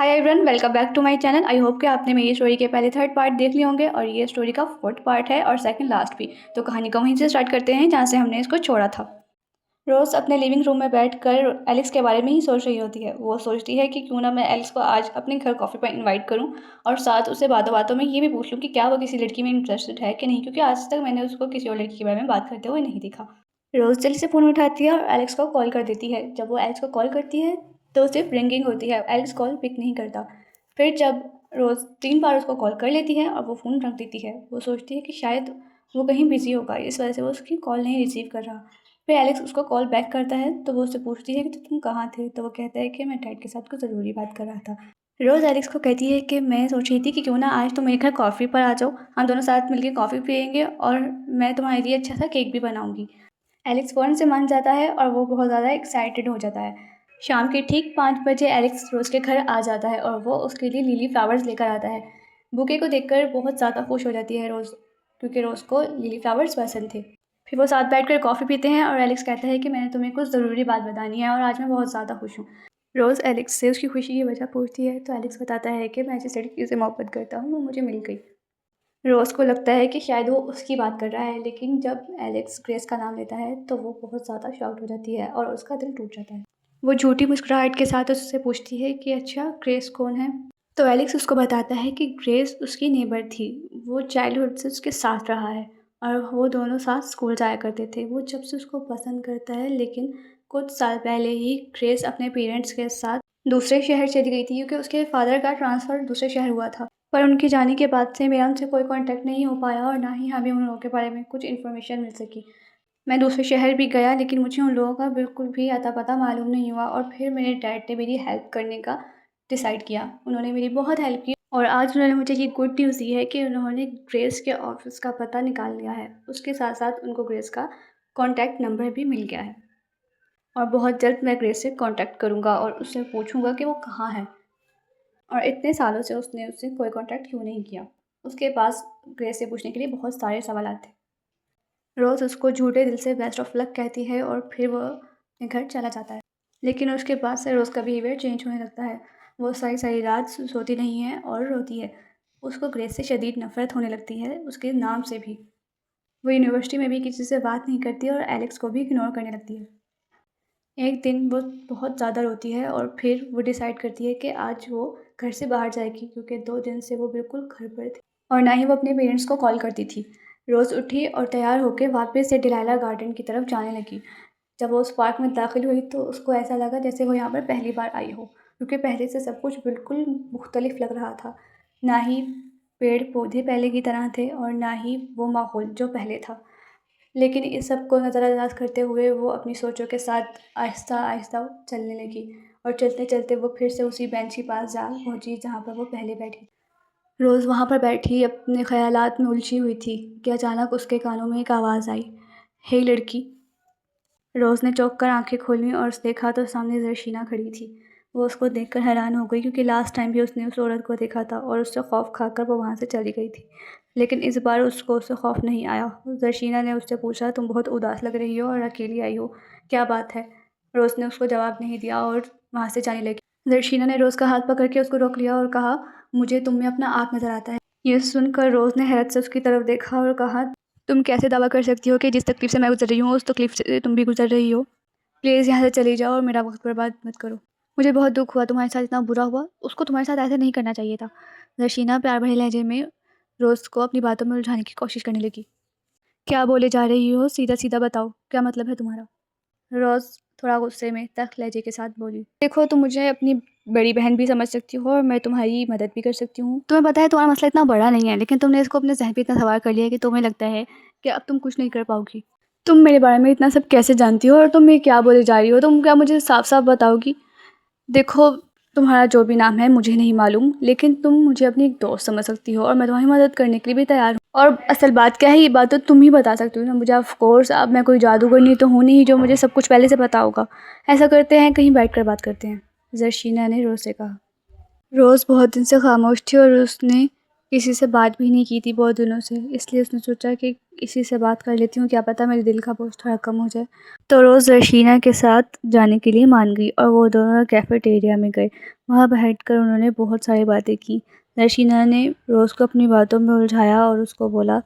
Hi everyone, welcome back to my channel. I hope कि आपने मेरी स्टोरी के पहले थर्ड पार्ट देख लिए होंगे और ये स्टोरी का फोर्थ पार्ट है और सेकंड लास्ट भी। तो कहानी को वहीं से स्टार्ट करते हैं जहाँ से हमने इसको छोड़ा था। रोज़ अपने लिविंग रूम में बैठकर एलेक्स के बारे में ही सोच रही होती है। वो सोचती है कि क्यों ना मैं एलेक्स को आज अपने घर कॉफ़ी पर इनवाइट करूं और साथ उससे बातों बातों में ये भी पूछ लूं कि क्या वो किसी लड़की में इंटरेस्टेड है कि नहीं, क्योंकि आज तक मैंने उसको किसी और लड़की के बारे में बात करते हुए नहीं देखा। रोज़ जल्दी से फ़ोन उठाती है और एलेक्स को कॉल कर देती है। जब वो एलेक्स को कॉल करती है तो सिर्फ रिंगिंग होती है, एलेक्स कॉल पिक नहीं करता। फिर जब रोज़ 3 बार उसको कॉल कर लेती है और वो फ़ोन रख देती है, वो सोचती है कि शायद वो कहीं बिज़ी होगा, इस वजह से वो उसकी कॉल नहीं रिसीव कर रहा। फिर एलेक्स उसको कॉल बैक करता है तो वो उससे पूछती है कि तुम कहाँ थे? तो वो कहता है कि मैं डैड के साथ कुछ ज़रूरी बात कर रहा था। रोज़ एलेक्स को कहती है कि मैं सोच रही थी कि क्यों ना आज तुम मेरे घर कॉफ़ी पर आ जाओ, हम दोनों साथ मिलके कॉफ़ी पिएंगे और मैं तुम्हारे लिए अच्छा सा केक भी बनाऊंगी। एलेक्स फ़ौरन से मान जाता है और वो बहुत ज़्यादा एक्साइटेड हो जाता है। शाम के ठीक 5 बजे एलेक्स रोज़ के घर आ जाता है और वो उसके लिए लिली फ्लावर्स लेकर आता है। बुके को देखकर बहुत ज़्यादा खुश हो जाती है रोज़, क्योंकि रोज़ को लिली फ्लावर्स पसंद थे। फिर वो साथ बैठकर कॉफ़ी पीते हैं और एलेक्स कहता है कि मैंने तुम्हें कुछ ज़रूरी बात बतानी है और आज मैं बहुत ज़्यादा खुश हूँ। रोज़ एलेक्स से उसकी खुशी की वजह पूछती है तो एलेक्स बताता है कि मैं जिस लड़की से मोहब्बत करता हूँ वो मुझे मिल गई। रोज़ को लगता है कि शायद वो उसकी बात कर रहा है, लेकिन जब एलेक्स ग्रेस का नाम लेता है तो वो बहुत ज़्यादा शॉक्ड हो जाती है और उसका दिल टूट जाता है। वो झूठी मुस्कुराहट के साथ उससे पूछती है कि अच्छा, ग्रेस कौन है? तो एलेक्स उसको बताता है कि ग्रेस उसकी नेबर थी। वो चाइल्डहुड से उसके साथ रहा है और वो दोनों साथ स्कूल जाया करते थे। वो जब से उसको पसंद करता है, लेकिन कुछ साल पहले ही ग्रेस अपने पेरेंट्स के साथ दूसरे शहर चली गई थी, क्योंकि उसके फादर का ट्रांसफ़र दूसरे शहर हुआ था। पर उनके जाने के बाद से मेरा उनसे कोई कांटेक्ट नहीं हो पाया और ना ही हमें उन लोगों के बारे में कुछ इन्फॉर्मेशन मिल सकी। मैं दूसरे शहर भी गया, लेकिन मुझे उन लोगों का बिल्कुल भी अता-पता मालूम नहीं हुआ और फिर मेरे डैड ने मेरी हेल्प करने का डिसाइड किया। उन्होंने मेरी बहुत हेल्प की और आज उन्होंने मुझे ये गुड न्यूज़ दी है कि उन्होंने ग्रेस के ऑफ़िस का पता निकाल लिया है। उसके साथ-साथ उनको ग्रेस का कॉन्टैक्ट नंबर भी मिल गया है और बहुत जल्द मैं ग्रेस से कॉन्टैक्ट करूँगा और उससे पूछूँगा कि वो कहाँ है और इतने सालों से उसने उससे कोई कॉन्टैक्ट क्यों नहीं किया। उसके पास ग्रेस से पूछने के लिए बहुत सारे सवालात थे। रोज़ उसको झूठे दिल से बेस्ट ऑफ लक कहती है और फिर वो अपने घर चला जाता है। लेकिन उसके बाद से रोज़ का बिहेवियर चेंज होने लगता है। वो सारी सारी रात सोती नहीं है और रोती है। उसको ग्रेस से शदीद नफ़रत होने लगती है, उसके नाम से भी। वो यूनिवर्सिटी में भी किसी से बात नहीं करती और एलेक्स को भी इग्नोर करने लगती है। एक दिन वो बहुत ज़्यादा रोती है और फिर वो डिसाइड करती है कि आज वो घर से बाहर जाएगी, क्योंकि 2 दिन से वो बिल्कुल घर पर थी और ना ही वो अपने पेरेंट्स को कॉल करती थी। रोज़ उठी और तैयार होकर वापस से डिलाइला गार्डन की तरफ जाने लगी। जब वो उस पार्क में दाखिल हुई तो उसको ऐसा लगा जैसे वो यहाँ पर पहली बार आई हो, क्योंकि पहले से सब कुछ बिल्कुल मुख्तलिफ लग रहा था। ना ही पेड़-पौधे पहले की तरह थे और ना ही वो माहौल जो पहले था। लेकिन इस सब को नज़रअंदाज करते हुए वो अपनी सोचों के साथ आहिस्ता-आहिस्ता चलने लगी और चलते-चलते वो फिर से उसी बेंच के पास जा पहुँची जहाँ पर वो पहले बैठी। रोज़ वहाँ पर बैठी अपने ख़यालात में उलझी हुई थी कि अचानक उसके कानों में एक आवाज़ आई, हे लड़की। रोज़ ने चौंक कर आँखें खोलीं और देखा तो सामने ज़रशीना खड़ी थी। वो उसको देखकर हैरान हो गई, क्योंकि लास्ट टाइम भी उसने उस औरत को देखा था और उससे खौफ़ खाकर वो वहाँ से चली गई थी। लेकिन इस बार उसको उससे खौफ़ नहीं आया। ज़रशीना ने उससे पूछा, तुम बहुत उदास लग रही हो और अकेली आई हो, क्या बात है? रोज़ ने उसको जवाब नहीं दिया और वहाँ से जाने लगी। ज़रशीना ने रोज़ का हाथ पकड़ के उसको रोक लिया और कहा, मुझे तुम में अपना आप नज़र आता है। ये सुनकर रोज़ ने हैरत से उसकी तरफ देखा और कहा, तुम कैसे दावा कर सकती हो कि जिस तकलीफ़ से मैं गुज़र रही हूँ उस तकलीफ़ से तुम भी गुज़र रही हो? प्लीज़ यहाँ से चली जाओ और मेरा वक़्त बर्बाद मत करो। मुझे बहुत दुःख हुआ, तुम्हारे साथ इतना बुरा हुआ, उसको तुम्हारे साथ ऐसे नहीं करना चाहिए था। रशीना प्यार भरे लहजे में रोज़ को अपनी बातों में उलझाने की कोशिश करने लगी। क्या बोले जा रही हो? सीधा-सीधा बताओ, क्या मतलब है तुम्हारा? रोज़ थोड़ा गुस्से में तल्ख़ लहजे के साथ बोली, देखो, तुम मुझे अपनी बड़ी बहन भी समझ सकती हो और मैं तुम्हारी मदद भी कर सकती हूँ। तुम्हें पता है तुम्हारा मसला इतना बड़ा नहीं है, लेकिन तुमने इसको अपने ज़हन पे इतना सवार कर लिया है कि तुम्हें लगता है कि अब तुम कुछ नहीं कर पाओगी। तुम मेरे बारे में इतना सब कैसे जानती हो और तुम ये क्या बोले जा रही हो? तुम क्या मुझे साफ-साफ बताओगी? देखो, तुम्हारा जो भी नाम है मुझे नहीं मालूम, लेकिन तुम मुझे अपनी एक दोस्त समझ सकती हो और मैं तुम्हारी मदद करने के लिए भी तैयार हूँ। और असल बात क्या है, ये बात तो तुम ही बता सकती हो ना मुझे। ऑफ़ कोर्स अब मैं कोई जादूगरनी तो हूँ नहीं जो मुझे सब कुछ पहले से पता होगा। ऐसा करते हैं, कहीं बैठकर बात करते हैं, ज़रशीना ने रोज़ से कहा। रोज़ बहुत दिन से खामोश थी और उसने किसी से बात भी नहीं की थी बहुत दिनों से, इसलिए उसने सोचा कि इसी से बात कर लेती हूँ, क्या पता मेरे दिल का बोझ थोड़ा कम हो जाए। तो रोज़ रशीना के साथ जाने के लिए मान गई और वो दोनों कैफ़ेटेरिया में गए। वहाँ बैठकर उन्होंने बहुत सारी बातें की। रशीना ने रोज़ को अपनी बातों में उलझाया और उसको बोला,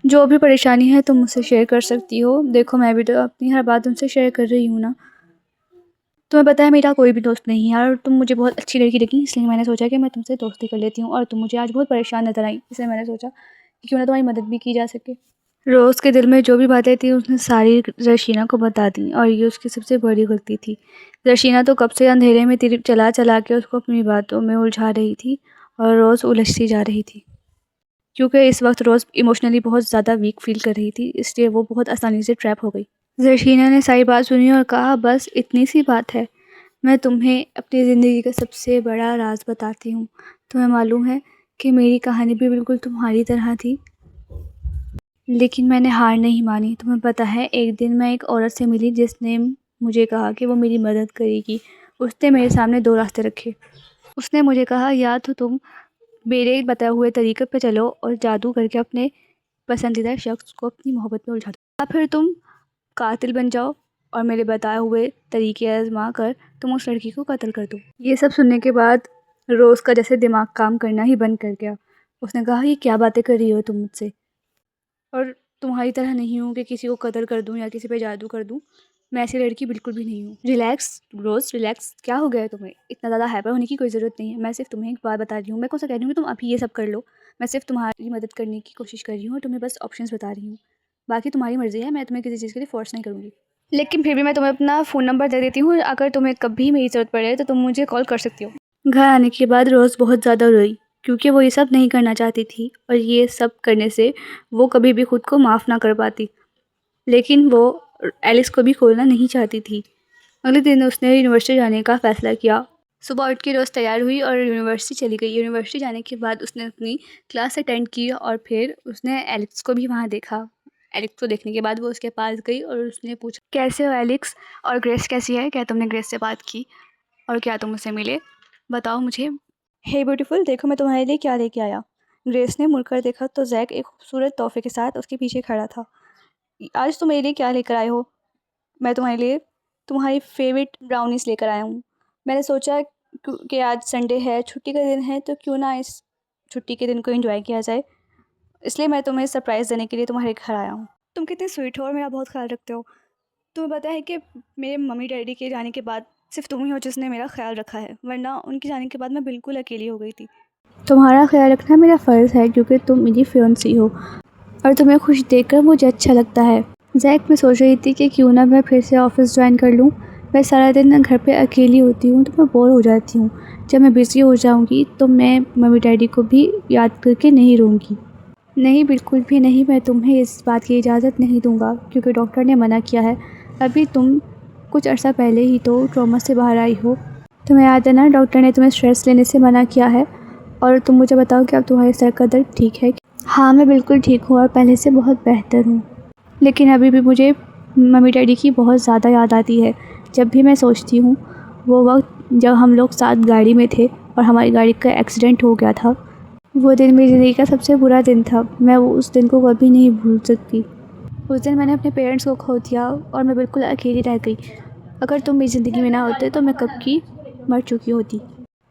जो भी परेशानी है तुम मुझसे शेयर कर सकती हो। देखो मैं भी तो अपनी हर बात तुमसे शेयर कर रही हूँ ना। तुम्हें पता है मेरा कोई भी दोस्त नहीं है और तुम मुझे बहुत अच्छी लड़की लगी, इसलिए मैंने सोचा कि मैं तुमसे दोस्ती कर लेती हूँ और तुम मुझे आज बहुत परेशान नज़र आई, इसलिए मैंने सोचा कि क्यों ना तुम्हारी मदद भी की जा सके। रोज़ के दिल में जो भी बातें थी उसने सारी रशीना को बता दी और ये उसकी सबसे बड़ी गलती थी। रशीना तो कब से अंधेरे में चला चला के उसको अपनी बातों में उलझा रही थी और रोज़ उलझती जा रही थी, क्योंकि इस वक्त रोज़ इमोशनली बहुत ज़्यादा वीक फील कर रही थी, इसलिए वो बहुत आसानी से ट्रैप हो गई। रशीना ने सारी बात सुनी और कहा, बस इतनी सी बात है, मैं तुम्हें अपनी ज़िंदगी का सबसे बड़ा राज बताती हूँ। तुम्हें मालूम है कि मेरी कहानी भी बिल्कुल तुम्हारी तरह थी, लेकिन मैंने हार नहीं मानी। तुम्हें पता है एक दिन मैं एक औरत से मिली जिसने मुझे कहा कि वो मेरी मदद करेगी। उसने मेरे सामने दो रास्ते रखे। उसने मुझे कहा, या तो तुम मेरे बताए हुए तरीके पर चलो और जादू करके अपने पसंदीदा शख्स को अपनी मोहब्बत में उलझा दो, या फिर तुम कातिल बन जाओ और मेरे बताए हुए तरीके आजमा कर तुम उस लड़की को कत्ल कर दो। ये सब सुनने के बाद रोज़ का जैसे दिमाग काम करना ही बंद कर गया। उसने कहा, ये क्या बातें कर रही हो तुम मुझसे, और तुम्हारी तरह नहीं हूँ कि किसी को कत्ल कर दूँ या किसी पे जादू कर दूँ। मैं ऐसी लड़की बिल्कुल भी नहीं हूँ। रिलैक्स रोज़, रिलैक्स। क्या हो गया है तुम्हें? इतना ज़्यादा हाइपर होने की कोई ज़रूरत नहीं है। मैं सिर्फ तुम्हें एक बात बता रही हूँ। मैं कौन सा कह रही हूँ कि तुम अभी ये सब कर लो। मैं सिर्फ तुम्हारी मदद करने की कोशिश कर रही हूँ और तुम्हें बस ऑप्शंस बता रही हूँ। बाकी तुम्हारी मर्ज़ी है, मैं तुम्हें किसी चीज़ के लिए फ़ोर्स नहीं करूँगी। लेकिन फिर भी मैं तुम्हें अपना फ़ोन नंबर दे देती हूँ, अगर तुम्हें कभी मेरी ज़रूरत पड़े तो तुम मुझे कॉल कर सकती हो। घर आने के बाद रोज़ बहुत ज़्यादा रोई, क्योंकि वो ये सब नहीं करना चाहती थी और ये सब करने से वो कभी भी खुद को माफ़ ना कर पाती। लेकिन वो एलिस को भी खोलना नहीं चाहती थी। अगले दिन उसने यूनिवर्सिटी जाने का फ़ैसला किया। सुबह उठ के रोज़ तैयार हुई और यूनिवर्सिटी चली गई। यूनिवर्सिटी जाने के बाद उसने अपनी क्लास अटेंड की और फिर उसने एलेक्स को भी वहाँ देखा। एलेक्स को देखने के बाद वो उसके पास गई और उसने पूछा, कैसे हो एलेक्स, और ग्रेस कैसी है? क्या तुमने ग्रेस से बात की और क्या तुम उससे मिले? बताओ मुझे। हे ब्यूटीफुल, देखो मैं तुम्हारे लिए क्या लेके आया। ग्रेस ने मुड़कर देखा तो जैक एक खूबसूरत तोहफे के साथ उसके पीछे खड़ा था। आज तुम मेरे लिए क्या लेकर आए हो? मैं तुम्हारे लिए तुम्हारी फेवरेट ब्राउनीज़ लेकर आया हूँ। मैंने सोचा कि आज संडे है, छुट्टी का दिन है, तो क्यों ना इस छुट्टी के दिन को एंजॉय किया जाए। इसलिए मैं तुम्हें सरप्राइज़ देने के लिए तुम्हारे घर आया हूँ। तुम कितने स्वीट हो और मेरा बहुत ख्याल रखते हो। तुम्हें पता है कि मेरे मम्मी डैडी के जाने के बाद सिर्फ तुम ही हो जिसने मेरा ख्याल रखा है, वरना उनके जाने के बाद मैं बिल्कुल अकेली हो गई थी। तुम्हारा ख्याल रखना मेरा फ़र्ज़ है, क्योंकि तुम मेरी फियांसी हो और तुम्हें खुश देखकर मुझे अच्छा लगता है। जैक, मैं सोच रही थी कि क्यों ना मैं फिर से ऑफ़िस ज्वाइन कर लूँ। मैं सारा दिन घर पे अकेली होती हूँ तो मैं बोर हो जाती हूँ। जब मैं बिज़ी हो जाऊँगी तो मैं मम्मी डैडी को भी याद करके नहीं रोऊँगी। नहीं, बिल्कुल भी नहीं, मैं तुम्हें इस बात की इजाज़त नहीं दूँगा, क्योंकि डॉक्टर ने मना किया है। अभी तुम कुछ अर्सा पहले ही तो ट्रॉमा से बाहर आई हो। तुम्हें याद है ना, डॉक्टर ने तुम्हें स्ट्रेस लेने से मना किया है। और तुम मुझे बताओ कि अब तुम्हारे सर का दर्द ठीक है? हाँ, मैं बिल्कुल ठीक हूँ और पहले से बहुत बेहतर हूँ। लेकिन अभी भी मुझे मम्मी डैडी की बहुत ज़्यादा याद आती है। जब भी मैं सोचती हूँ वो वक्त जब हम लोग साथ गाड़ी में थे और हमारी गाड़ी का एक्सीडेंट हो गया था। वो दिन मेरी ज़िंदगी का सबसे बुरा दिन था। मैं वो उस दिन को कभी नहीं भूल सकती। उस दिन मैंने अपने पेरेंट्स को खो दिया और मैं बिल्कुल अकेली रह गई। अगर तुम मेरी ज़िंदगी में ना होते तो मैं कब की मर चुकी होती।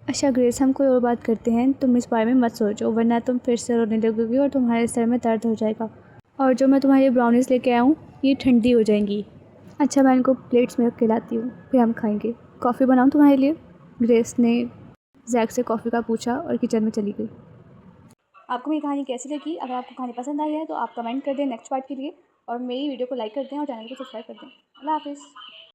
अच्छा ग्रेस, हम कोई और बात करते हैं। तुम इस बारे में मत सोचो, वरना तुम फिर से रोने लगोगी और तुम्हारे सर में दर्द हो जाएगा। और जो मैं तुम्हारे लिए ब्राउनीज़ लेके आया हूँ ये ठंडी हो जाएंगी। अच्छा, मैं इनको प्लेट्स में रख के लाती हूँ, फिर हम खाएंगे। कॉफ़ी बनाऊँ तुम्हारे लिए? ग्रेस ने जैक से कॉफ़ी का पूछा और किचन में चली गई। आपको मेरी कहानी कैसी लगी? अगर आपको कहानी पसंद आई है तो आप कमेंट कर दें नेक्स्ट पार्ट के लिए, और मेरी वीडियो को लाइक कर दें और चैनल को सब्सक्राइब कर दें। अल्लाह हाफ़िज़।